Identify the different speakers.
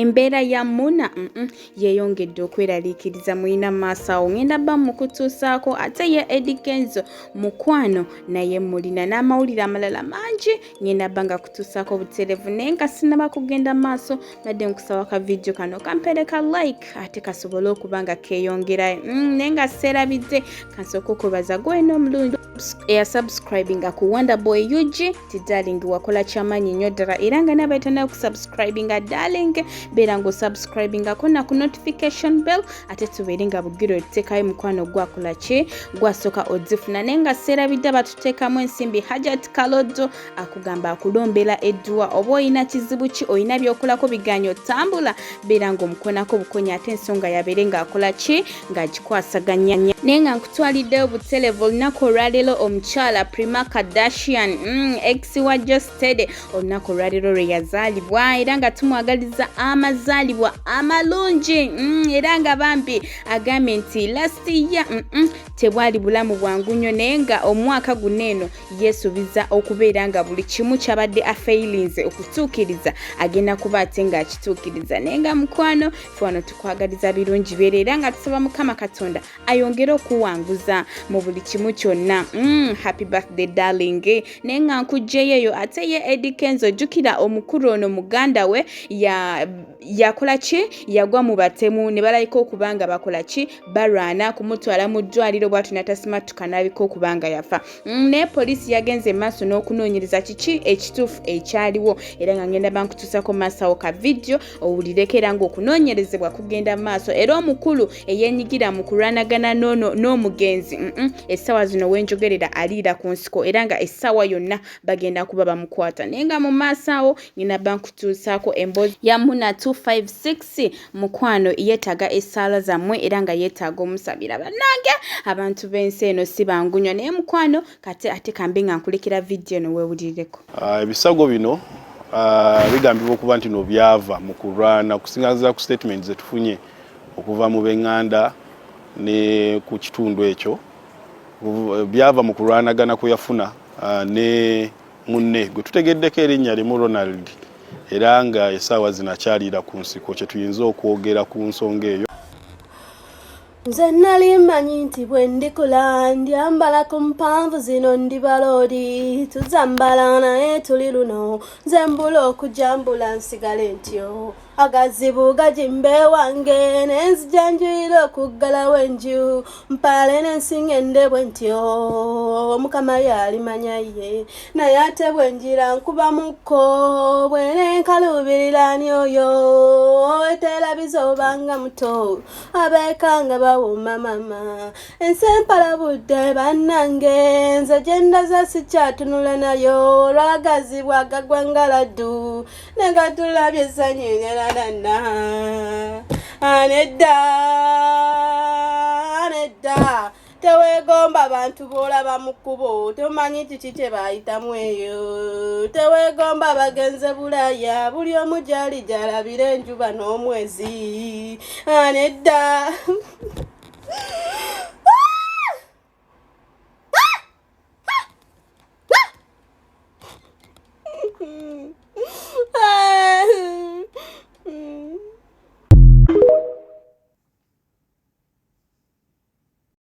Speaker 1: embeera ya muna yeeyongedde okweraliikiriza mulina maaso awo ngenda bba mukutuusaako ate ye eddy kenzo mukwano naye mulina n'amawulire amalala mangi ngenda bba nga kutuusaako butereevu naye nga sinaba kugenda maaso badde nkusaba ka vidiyo kano kampereka like ate kasobole okuba nga keeyongerayo naye nga seerabidde kansooka okubaza gwena omulungi eyasubscribinga ku Wonderboy UG ti darling wakola kyamaanyi nnyo ddala era nga nabaitanayo okusubscribinga darling beera ng'osubscribingako na ku notification bell ate tubeere nga bugiro tuteekayo mukwano gwakola ki gwasooka ozifuna naye nga seerabidde batuteekamu ensimbi Hajat Kalodo akugamba akulombera edduwa oba olina kizibu ki olina byokolako biganyo tambula beera ng'omukonako bukonya ate ensonga yabeere ng'akola ki ng'agikwasaganya naye nga nkutwaliddeyo butereevu olunaku olwaleero omukyala Prima Kardashian ex wa Jostede olunaku olwaleero lwe yazaalibwa era nga tumwagaliza amazaalibwa amalungi era nga bambi agambye nti last year tebwali bulamu bwangu nnyo naye nga omwaka guno eno yeesuubiza okubeera nga buli kimu kyabadde afeilinze okutuukiriza agenda kuba ate ng'akituukiriza naye nga mukwano fe wano tukwagaliza birungi beera era nga tusaba Mukama Katonda ayongere okuwanguza mu buli kimu kyonna happy birthday darling naye nga nkugjeyo eyo ate ye Eddy Kenzo jjukira omukulu ono muganda we yakola ki yagwa mu batemu ne balayika okuba nga bakola ki balwana kumutwala mu ddwaliro bw'atyo n'atasimatuka n'abika okuba nga yafa naye poliisi yagenze maaso n'okunoonyereza kiki ekituufu ekyaliwo era nga ngenda bankutuusako maaso awo ka vidiyo owulireko era ng'okunoonyerezebwa kugenda maaso era omukulu eyeenyigira mu kulwanagana n'omugenzi essaawa zino wenjogerera aliira ku nsiko era nga essaawa yonna bagenda kuba bamukwata naye nga mu maaso awo ngenda bankutuusaako emboozi ya muna 256 mukwano yeetaaga essaala zammwe era nga yeetaaga omusabira bannange abantu b'ensi eno si bangu nnyo naye mukwano kate ate kambe nga nkulekera vidiyo eno weewulirireko
Speaker 2: ebisago bino bigambibwa okuba nti no byava mu kulwana kusingaza ku statement ze tufunye okuva mu b'eŋŋanda ne ku kitundu ekyo byava mu kulwanagana kwe yafuna ne munne gwe tutegeddeko erinnya limu Ronald era nga essaawa zinakyaliira ku nsiko kye tuyinza okwogera ku nsonga eyo.
Speaker 3: Nze nali mmanyi nti bwe ndikula ndyambala ku mpanvu zino ndibaloodi tuzambala naye tuli luno nze mbula okujambula nsigale ntyo agazibu gajimbe wange nenzijanjuyira okuggalawo enju mpaale n'ensiŋŋende bwe ntyo omukama yalimanya ye naye ate bwe njira nkuba mukko bwe nenkaluubirirani oyo eterabiza obanga muto abeekanga bawuma mama ensi empala budde bannange nze gye ndaza sikyatunula nayo olwagazibu agagwangaladdu negatulabye essanyu anedda teweegomba abantu b'olaba mu kkubo tomanyi kiki kye baayitamu eyo teweegomba bagenze Bulaaya buli omu gyali gyalabira enjuba n'omwezi anedda